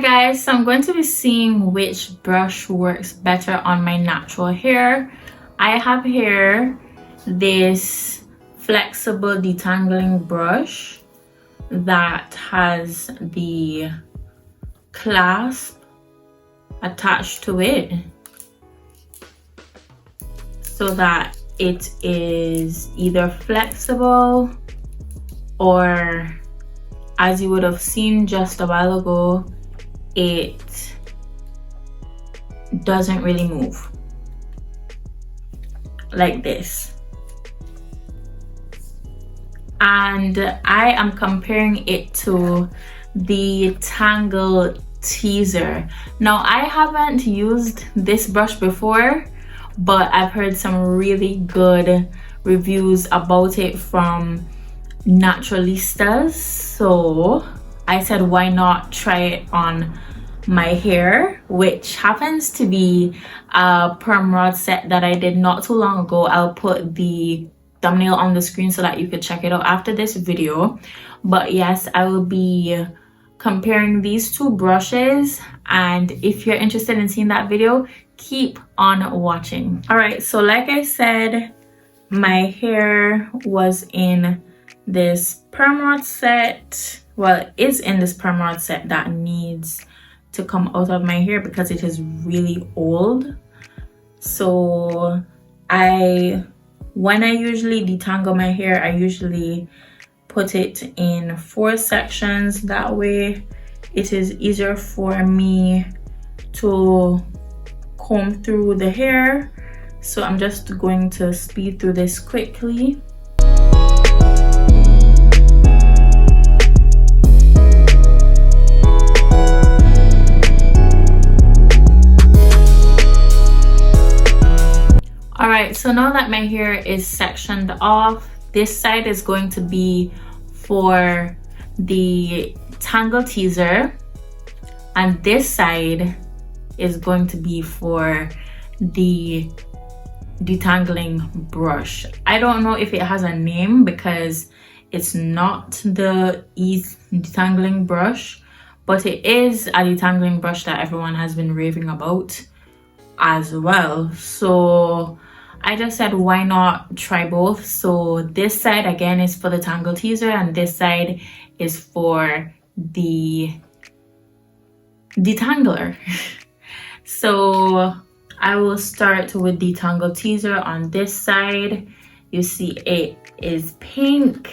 Hi guys, so I'm going to be seeing which brush works better on my natural hair. I have here this flexible detangling brush that has the clasp attached to it so that it is either flexible or, as you would have seen just a while ago, it doesn't really move like this. And I am comparing it to the Tangle Teezer. Now, I haven't used this brush before, but I've heard some really good reviews about it from naturalistas, so I said why not try it on my hair, which happens to be a perm rod set that I did not too long ago. I'll put the thumbnail on the screen so that you could check it out after this video. But yes, I will be comparing these two brushes, and if you're interested in seeing that video, keep on watching. All right, so like I said, my hair was in this perm rod set. Well, it is in this perm rod set that needs to come out of my hair because it is really old. So when I usually detangle my hair, I usually put it in 4 sections. That way it is easier for me to comb through the hair. So I'm just going to speed through this quickly. Alright, so now that my hair is sectioned off, this side is going to be for the Tangle Teezer, and this side is going to be for the detangling brush. I don't know if it has a name because it's not the detangling brush, but it is a detangling brush that everyone has been raving about as well. So I just said why not try both. So this side again is for the Tangle Teezer, and this side is for the Detangler. So I will start with the Tangle Teezer on this side. You see it is pink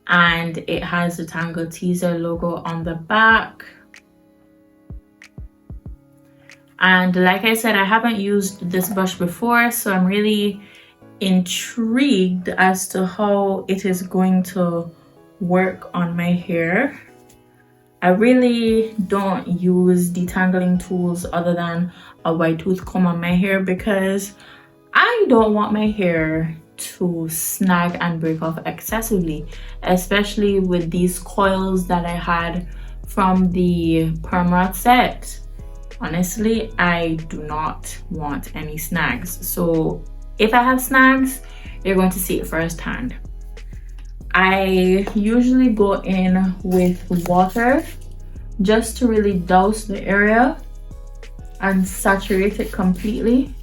and it has the Tangle Teezer logo on the back. And like I said, I haven't used this brush before, so I'm really intrigued as to how it is going to work on my hair. I really don't use detangling tools other than a wide tooth comb on my hair because I don't want my hair to snag and break off excessively, especially with these coils that I had from the perm rod set. Honestly, I do not want any snags. So if I have snags, you're going to see it firsthand. I usually go in with water just to really douse the area and saturate it completely,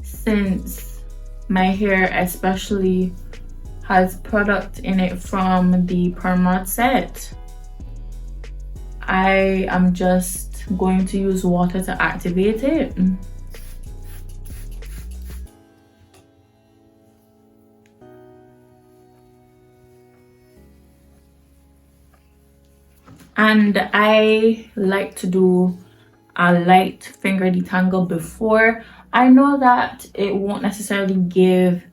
since my hair especially has product in it from the perm rod set. I am just going to use water to activate it. And I like to do a light finger detangle before. I know that it won't necessarily give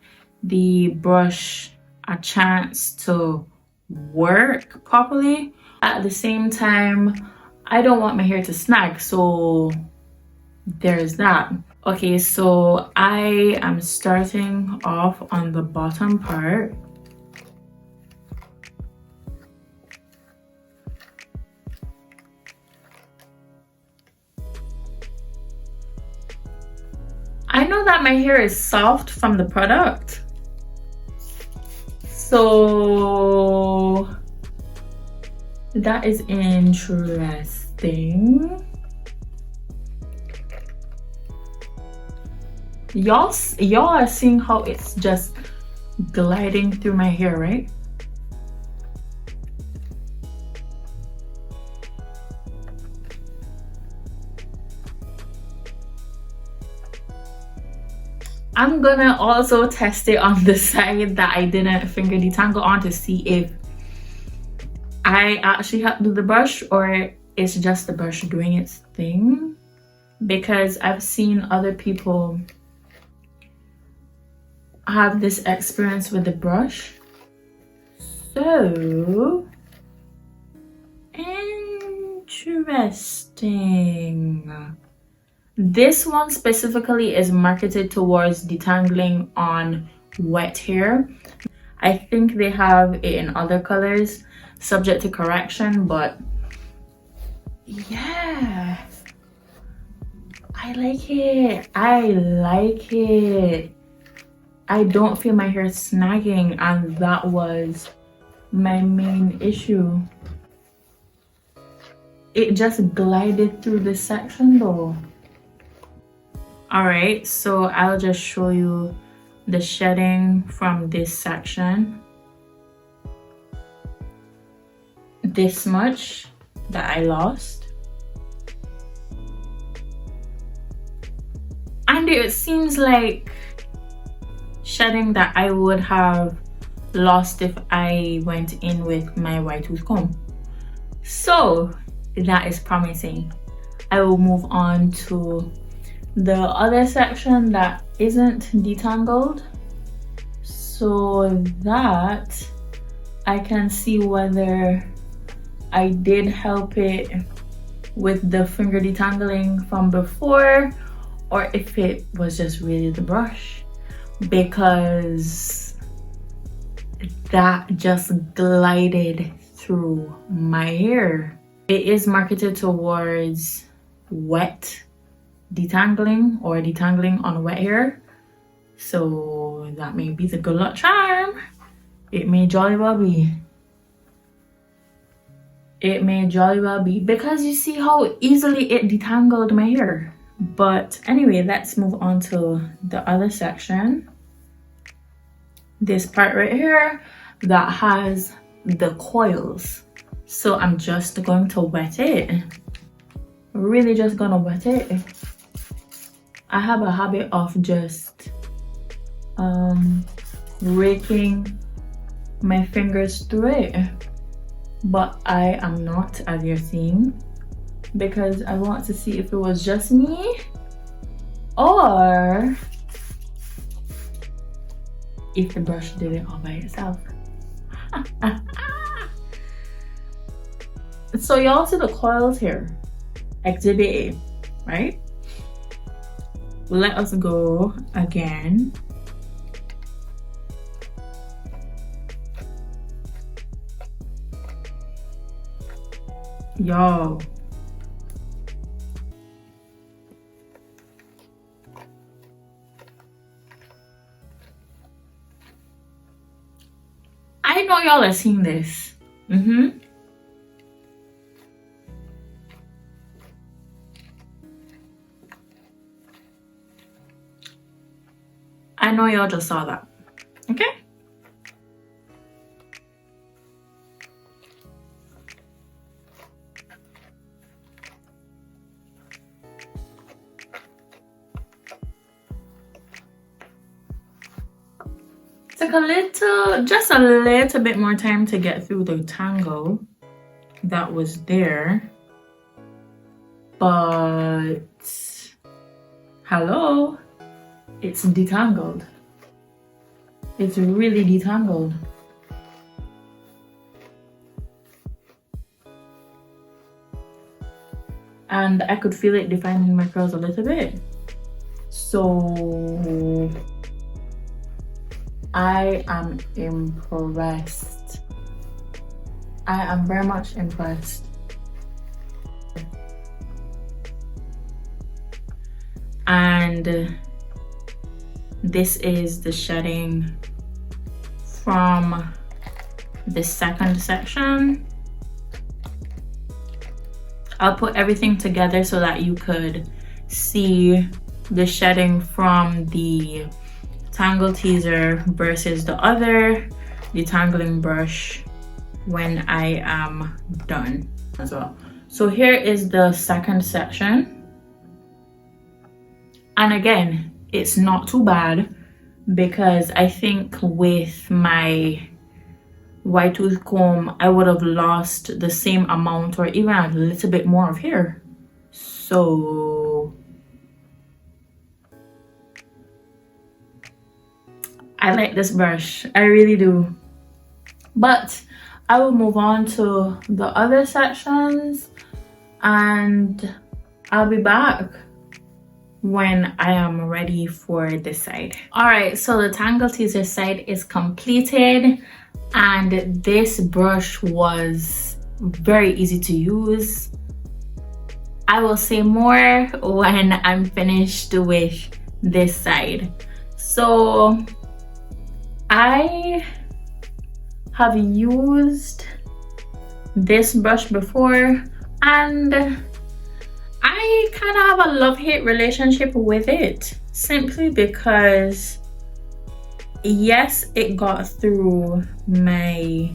the brush a chance to work properly. At the same time, I don't want my hair to snag, so there's that. Okay, so I am starting off on the bottom part. I know that my hair is soft from the product, so that is interesting. thing. Y'all are seeing how it's just gliding through my hair, right? I'm gonna also test it on the side that I didn't finger detangle on to see if I actually have to do the brush or it's just the brush doing its thing, because I've seen other people have this experience with the brush. So interesting. This one specifically is marketed towards detangling on wet hair. I think they have it in other colors, subject to correction, but yeah, I like it. I like it. I don't feel my hair snagging, and that was my main issue. It just glided through this section though. All right, so I'll just show you the shedding from this section. This much that I lost. And it seems like shedding that I would have lost if I went in with my white tooth comb. So that is promising. I will move on to the other section that isn't detangled so that I can see whether I did help it with the finger detangling from before or if it was just really the brush, because that just glided through my hair. It is marketed towards wet detangling or detangling on wet hair, so that may be the good luck charm. It may jolly well be. It may jolly well be, because you see how easily it detangled my hair. But anyway, let's move on to the other section. This part right here that has the coils. So I'm just going to wet it. Really just gonna wet it. I have a habit of just raking my fingers through it, but I am not, as you're seeing, because I want to see if it was just me or if the brush did it all by itself. So y'all see the coils here, exhibit A, right? Let us go again. Yo. I know y'all are seeing this. I know y'all just saw that. Okay? Took just a little bit more time to get through the tangle that was there. But hello, it's detangled. It's really detangled. And I could feel it defining my curls a little bit. So I am impressed. I am very much impressed. And this is the shedding from the second section. I'll put everything together so that you could see the shedding from the Tangle Teezer versus the other detangling brush when I am done as well. So here is the second section, and again, it's not too bad because I think with my wide tooth comb I would have lost the same amount or even a little bit more of hair. So I like this brush, I really do. But I will move on to the other sections and I'll be back when I am ready for this side. All right, so the Tangle Teezer side is completed, and this brush was very easy to use. I will say more when I'm finished with this side. So I have used this brush before, and I kind of have a love-hate relationship with it, simply because yes, it got through my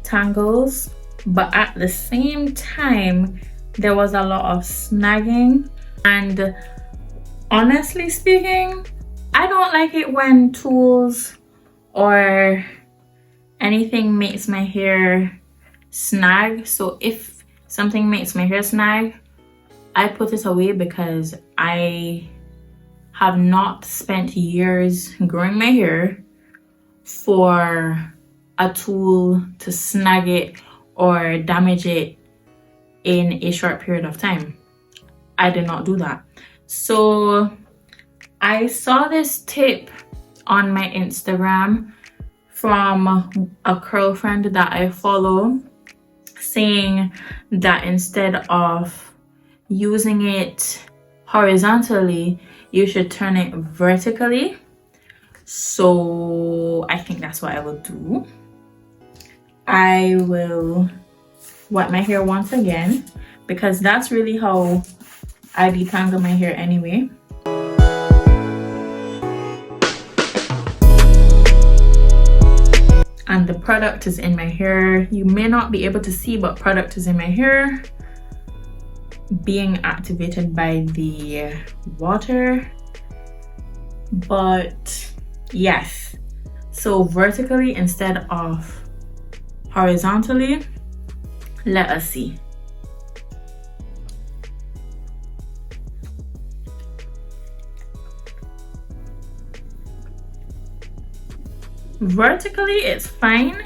tangles, but at the same time there was a lot of snagging. And honestly speaking, I don't like it when tools or anything makes my hair snag. So if something makes my hair snag, I put it away because I have not spent years growing my hair for a tool to snag it or damage it in a short period of time. I did not do that. So I saw this tip on my Instagram from a curl friend that I follow, saying that instead of using it horizontally, you should turn it vertically. So I think that's what I will do. I will wet my hair once again because that's really how I detangle my hair anyway. And the product is in my hair. You may not be able to see, but product is in my hair being activated by the water. But yes, so vertically instead of horizontally. Let us see. Vertically it's fine,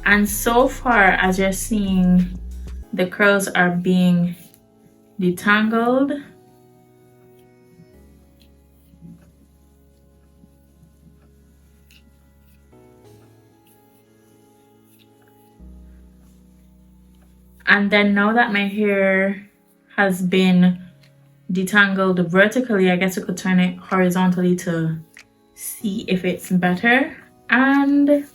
and so far as you're seeing, the curls are being detangled. And then now that my hair has been detangled vertically, I guess I could turn it horizontally to see if it's better. And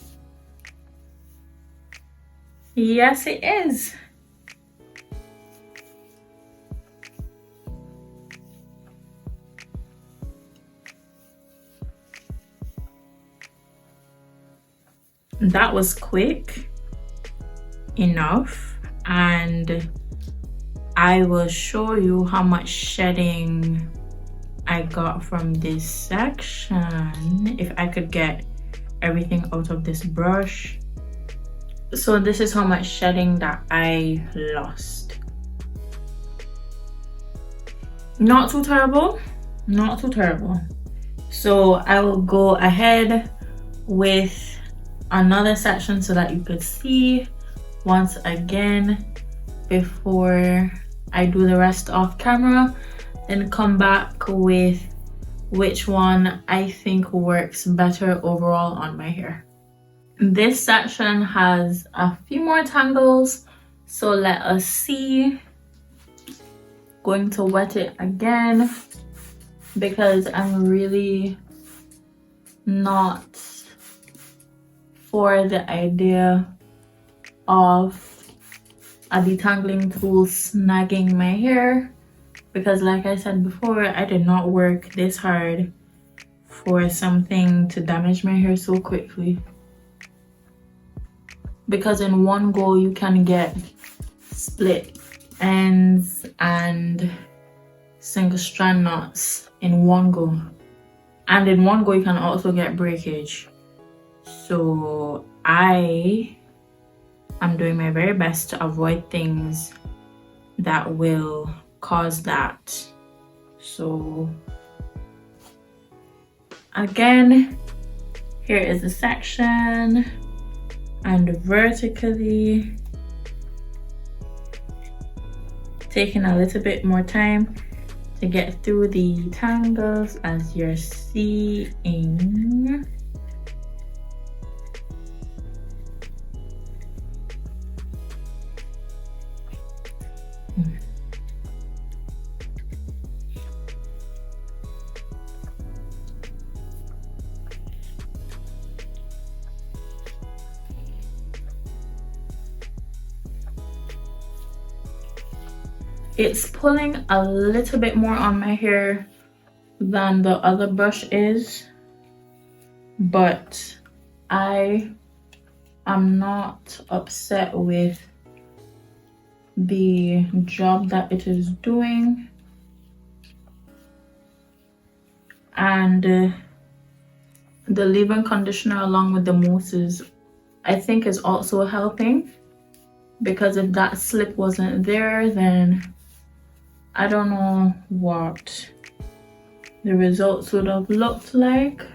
yes, it is. That was quick enough, and I will show you how much shedding I got from this section if I could get everything out of this brush. So this is how much shedding that I lost. Not too terrible, not too terrible. So I will go ahead with another section so that you could see once again before I do the rest off camera, then come back with which one I think works better overall on my hair. This section has a few more tangles, so let us see. Going to wet it again because I'm really not for the idea of a detangling tool snagging my hair, because like I said before, I did not work this hard for something to damage my hair so quickly. Because in one go you can get split ends and single strand knots in one go, and in one go you can also get breakage. So I am doing my very best to avoid things that will cause that. So again, here is the section, and vertically, taking a little bit more time to get through the tangles as you're seeing. It's pulling a little bit more on my hair than the other brush is, but I am not upset with the job that it is doing. And the leave-in conditioner along with the mousses, I think, is also helping, because if that slip wasn't there, then I don't know what the results would have looked like.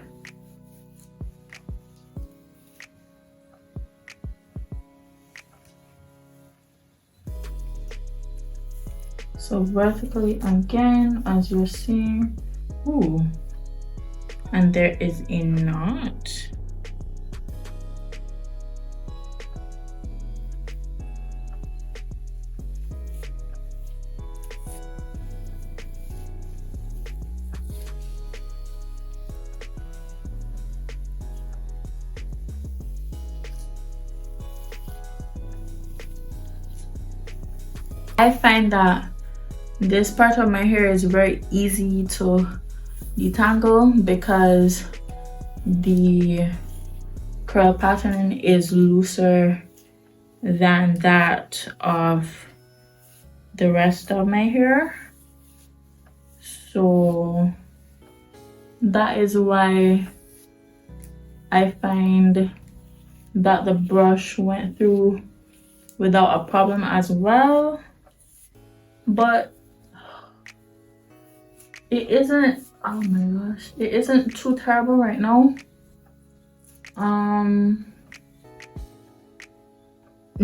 So vertically again, as you're seeing. Ooh, and there is a knot. I find that this part of my hair is very easy to detangle because the curl pattern is looser than that of the rest of my hair. So that is why I find that the brush went through without a problem as well. But it isn't, oh my gosh, it isn't too terrible right now.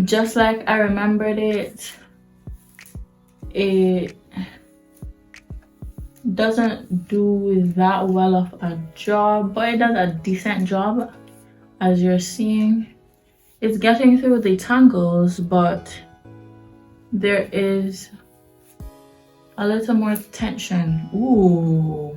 Just like I remembered it, it doesn't do that well of a job, but it does a decent job, as you're seeing. It's getting through the tangles, but there is a little more tension. Ooh.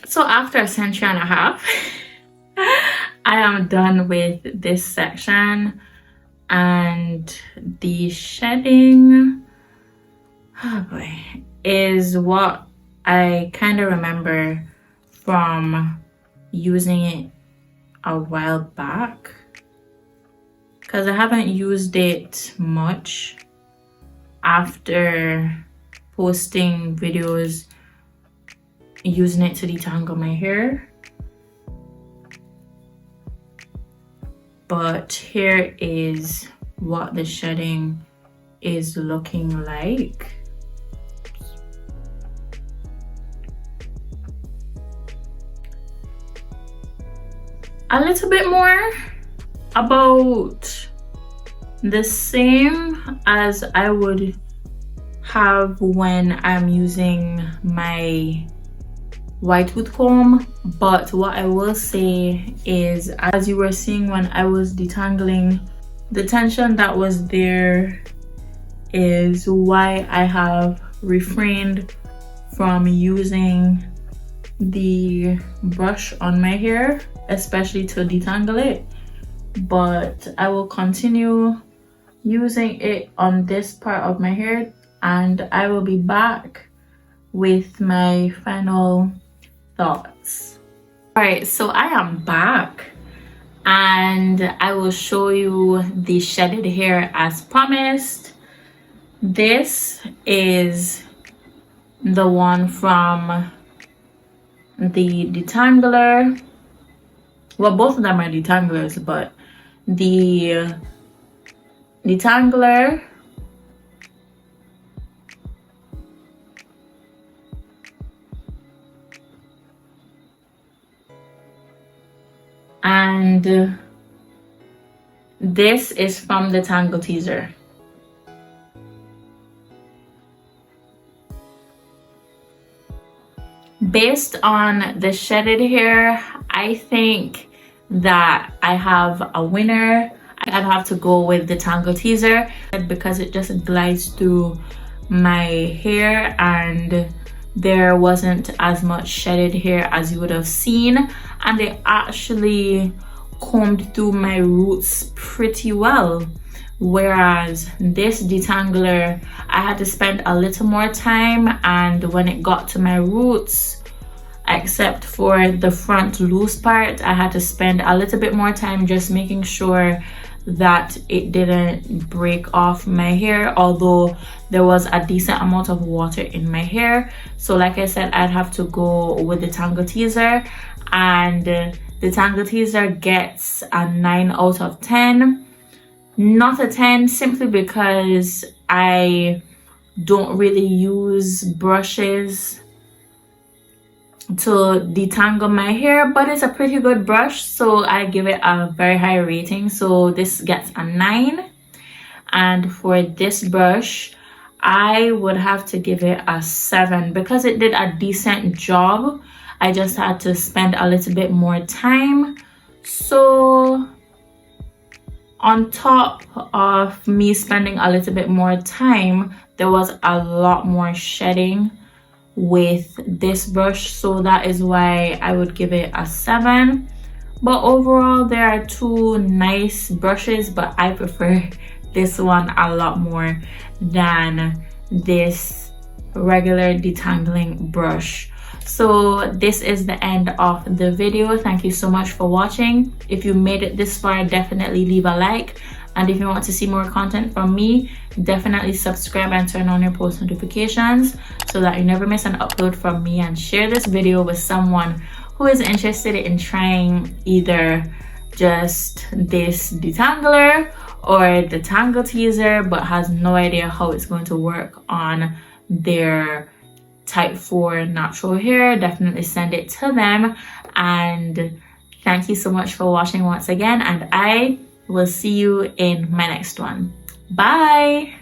So after a century and a half, I am done with this section, and the shedding, oh boy, is what I kind of remember from using it a while back, because I haven't used it much after posting videos using it to detangle my hair. but here is what the shedding is looking like. A little bit more, about the same as I would have when I'm using my white tooth comb, but what I will say is, as you were seeing when I was detangling, the tension that was there is why I have refrained from using the brush on my hair, especially to detangle it, but I will continue using it on this part of my hair, and I will be back with my final thoughts. All right, so I am back and I will show you the shedded hair as promised. This is the one from the Detangler. Well, both of them are Detanglers, but the Detangler and this is from the Tangle Teezer. Based on the shedded hair, I think that I have a winner. I'd have to go with the Tangle Teezer because it just glides through my hair and there wasn't as much shedded hair as you would have seen, and it actually combed through my roots pretty well. Whereas this detangler, I had to spend a little more time, and when it got to my roots, except for the front loose part, I had to spend a little bit more time just making sure that it didn't break off my hair, although there was a decent amount of water in my hair. So like I said, I'd have to go with the Tangle Teezer, and the Tangle Teezer gets a 9 out of 10. Not a 10 simply because I don't really use brushes to detangle my hair, but it's a pretty good brush, so I give it a very high rating. So this gets a 9, and for this brush I would have to give it a 7 because it did a decent job. I just had to spend a little bit more time. So on top of me spending a little bit more time, there was a lot more shedding with this brush, so that is why I would give it a 7. But overall, there are two nice brushes, but I prefer this one a lot more than this regular detangling brush. So this is the end of the video. Thank you so much for watching. If you made it this far, definitely leave a like, and if you want to see more content from me, definitely subscribe and turn on your post notifications so that you never miss an upload from me, and share this video with someone who is interested in trying either just this detangler or the Tangle Teezer but has no idea how it's going to work on their type 4 natural hair. Definitely send it to them, and thank you so much for watching once again, and I will see you in my next one. Bye.